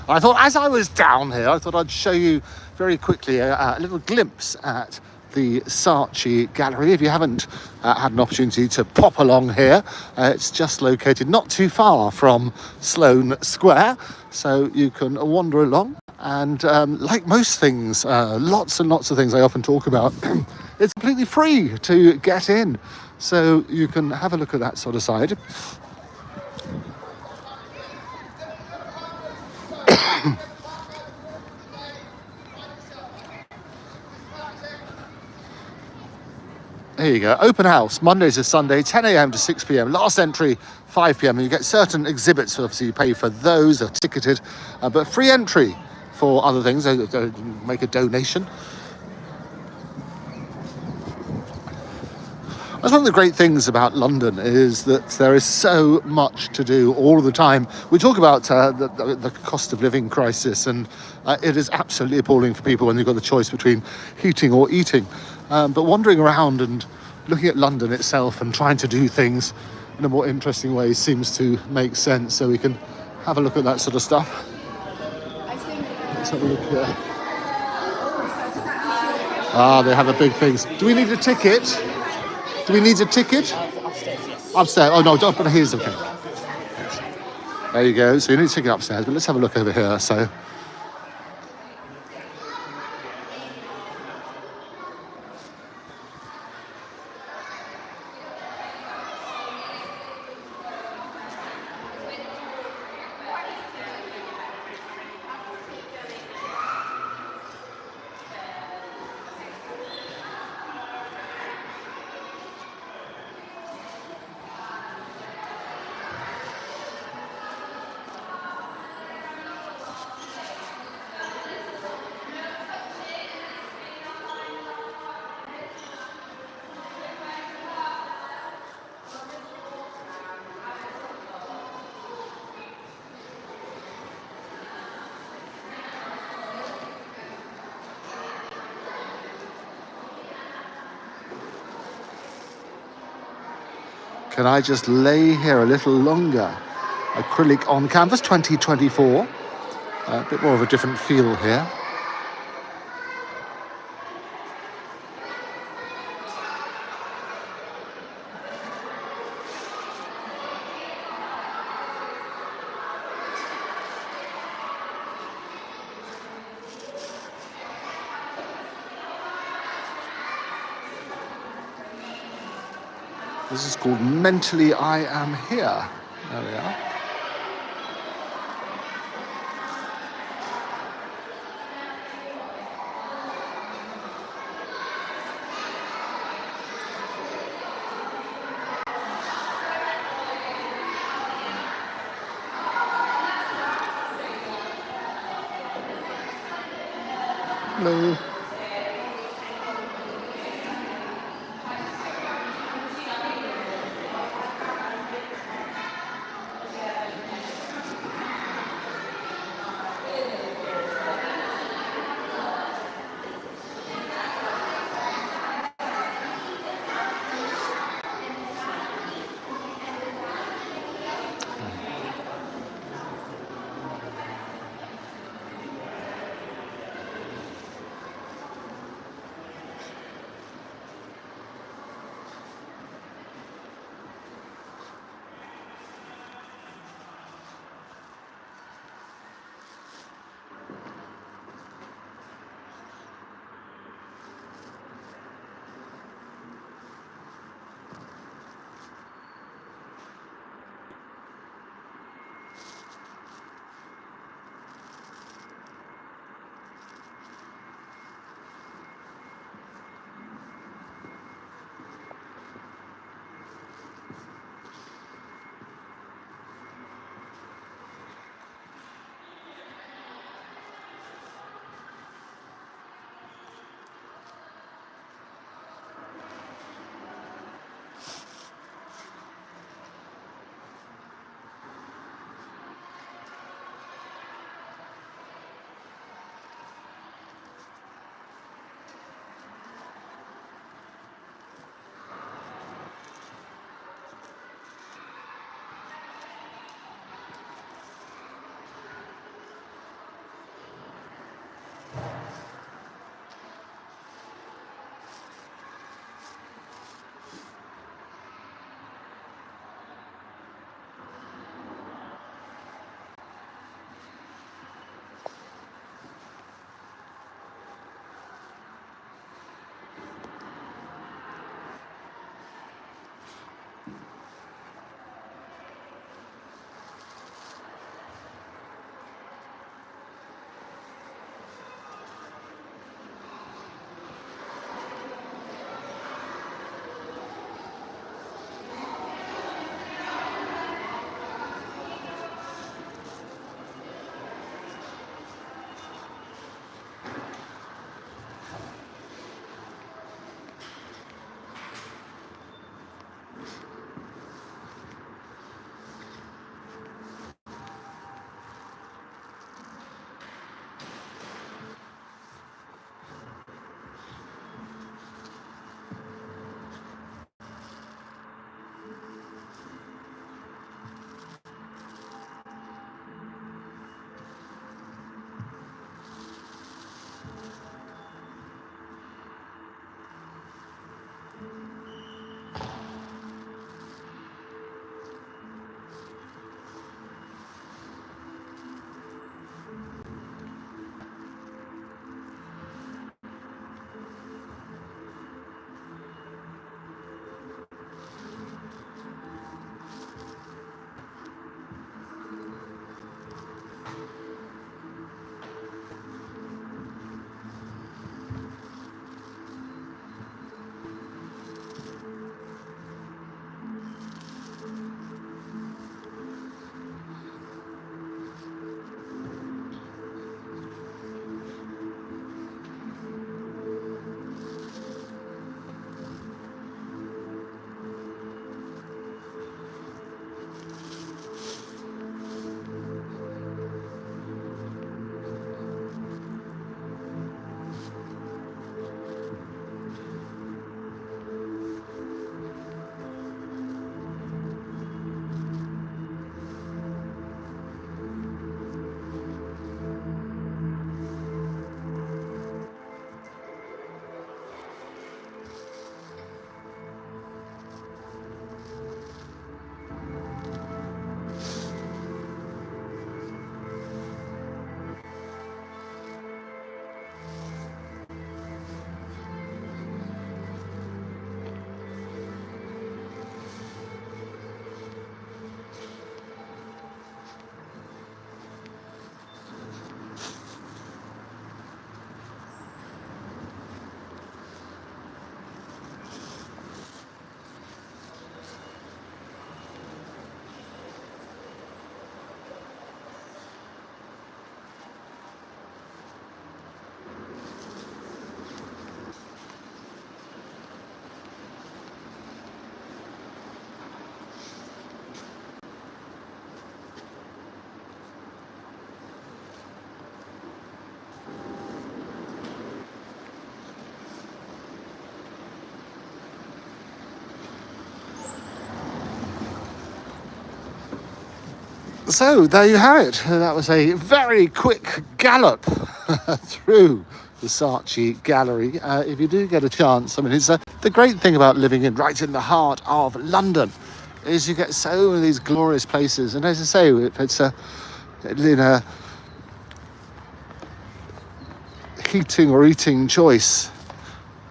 I thought as I was down here, I thought I'd show you very quickly a little glimpse at the Saatchi gallery. If you haven't had an opportunity to pop along here, it's just located not too far from Sloane Square, so you can wander along. And like most things, lots and lots of things I often talk about, it's completely free to get in. So you can have a look at that sort of side. Here you go, open house, Monday to Sunday, 10 a.m. to 6 p.m. Last entry, 5 p.m. And you get certain exhibits, obviously you pay for those, are ticketed, but free entry for other things, make a donation. That's one of the great things about London, is that there is so much to do all the time. We talk about the cost of living crisis, and it is absolutely appalling for people when you've got the choice between heating or eating. But wandering around and looking at London itself and trying to do things in a more interesting way seems to make sense. So we can have a look at that sort of stuff. Let's have a look here. They have a big things. Do we need a ticket? Do we need a ticket? Upstairs, yes. Upstairs. Oh no, don't. But here's okay. There you go. So you need to take it upstairs. But let's have a look over here. So. Can I just lay here a little longer? Acrylic on canvas 2024. A bit more of a different feel here. This is called Mentally I Am Here. There we are. Hello. So there you have it. That was a very quick gallop through the Saatchi Gallery. If you do get a chance, I mean, it's the great thing about living right in the heart of London is you get so many of these glorious places. And as I say, if it's in a heating or eating choice,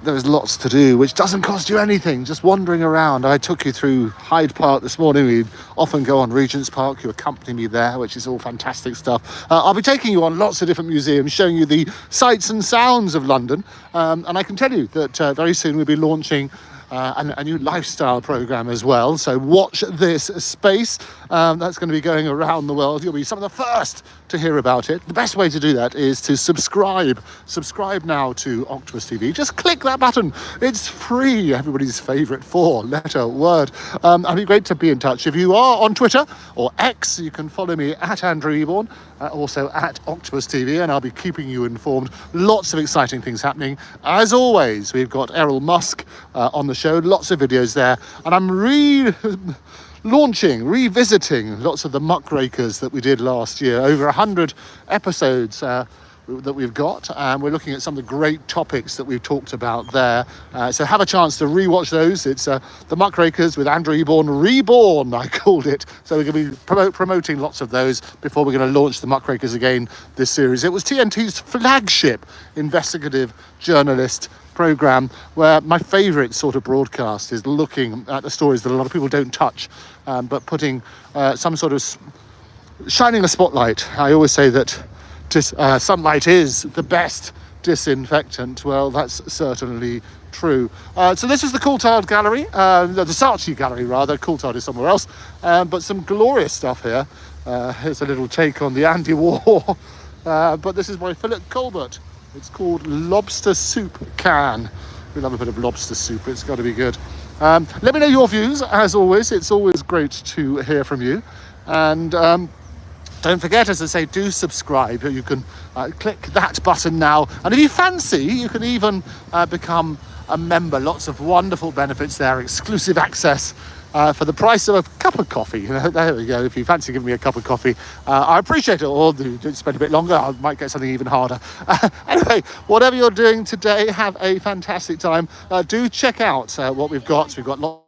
there's lots to do, which doesn't cost you anything, just wandering around. I took you through Hyde Park this morning. We often go on Regent's Park. You accompany me there, which is all fantastic stuff. I'll be taking you on lots of different museums, showing you the sights and sounds of London. And I can tell you that very soon we'll be launching a new lifestyle program as well. So watch this space. That's going to be going around the world. You'll be some of the first to hear about it. The best way to do that is to subscribe. Subscribe now to Octopus TV. Just click that button. It's free. Everybody's favourite four-letter word. It'd be great to be in touch. If you are on Twitter or X, you can follow me at Andrew Eborn, also at Octopus TV, and I'll be keeping you informed. Lots of exciting things happening. As always, we've got Errol Musk on the show. Lots of videos there. And I'm revisiting lots of the muckrakers that we did last year. Over 100 episodes that we've got, and we're looking at some of the great topics that we've talked about there. So have a chance to rewatch those. It's the Muckrakers with Andrew Eborn Reborn, I called it. So we're going to be promoting lots of those before we're going to launch the Muckrakers again this series. It was TNT's flagship investigative journalist program, where my favorite sort of broadcast is looking at the stories that a lot of people don't touch, but putting some sort of shining a spotlight. I always say that sunlight is the best disinfectant. Well, that's certainly true. So this is the Coulthard Gallery, the Saatchi Gallery rather. Coulthard is somewhere else, but some glorious stuff here. Here's a little take on the anti-war, but this is by Philip Colbert. It's called Lobster Soup Can. We love a bit of lobster soup. It's got to be good. Let me know your views. As always, it's always great to hear from you. And don't forget, as I say, do subscribe. You can click that button now. And if you fancy, you can even become a member. Lots of wonderful benefits there. Exclusive access for the price of a cup of coffee. There we go. If you fancy giving me a cup of coffee, I appreciate it. Or do spend a bit longer, I might get something even harder. Anyway, whatever you're doing today, have a fantastic time. Do check out what we've got. We've got lots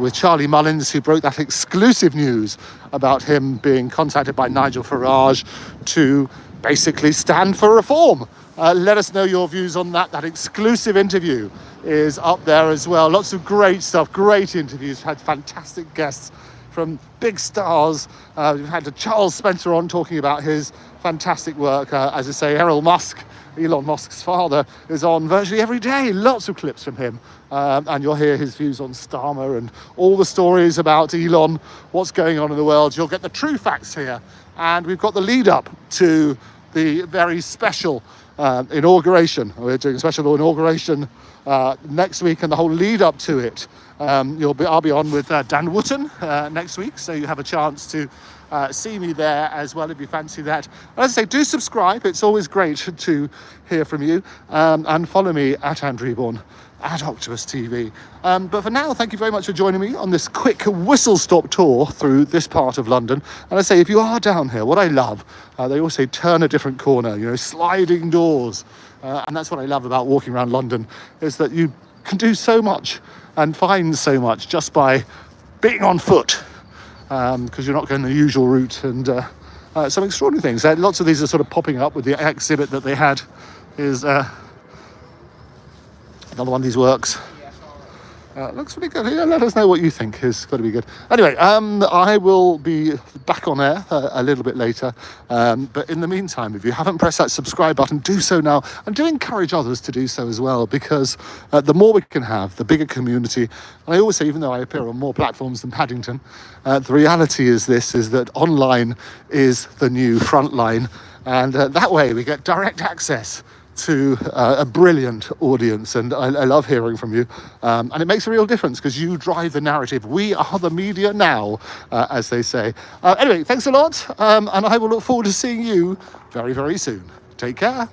with Charlie Mullins, who broke that exclusive news about him being contacted by Nigel Farage to basically stand for reform. Let us know your views on that. That exclusive interview is up there as well. Lots of great stuff, great interviews. We've had fantastic guests from big stars. We've had Charles Spencer on talking about his fantastic work. As I say, Elon Musk's father, is on virtually every day. Lots of clips from him. And you'll hear his views on Starmer and all the stories about Elon, what's going on in the world. You'll get the true facts here. And we've got the lead up to the very special inauguration. We're doing a special inauguration next week, and the whole lead up to it. I'll be on with Dan Wootton next week, so you have a chance to see me there as well if you fancy that. And as I say, do subscribe. It's always great to hear from you, and follow me at Andrew Eborn at Octopus TV. But for now, thank you very much for joining me on this quick whistle-stop tour through this part of London. And I say, if you are down here, what I love, they always say turn a different corner, sliding doors. And that's what I love about walking around London, is that you can do so much and find so much just by being on foot, because you're not going the usual route. And some extraordinary things. Lots of these are sort of popping up. With the exhibit that they had is another one of these works. Looks really good. Let us know what you think. It's got to be good. Anyway, I will be back on air a little bit later. But in the meantime, if you haven't pressed that subscribe button, do so now. And do encourage others to do so as well, because the more we can have, the bigger community. And I always say, even though I appear on more platforms than Paddington, the reality is that online is the new front line. And that way we get direct access to a brilliant audience, and I love hearing from you, and it makes a real difference because you drive the narrative. We are the media now, as they say. Anyway, thanks a lot, and I will look forward to seeing you very, very soon. Take care.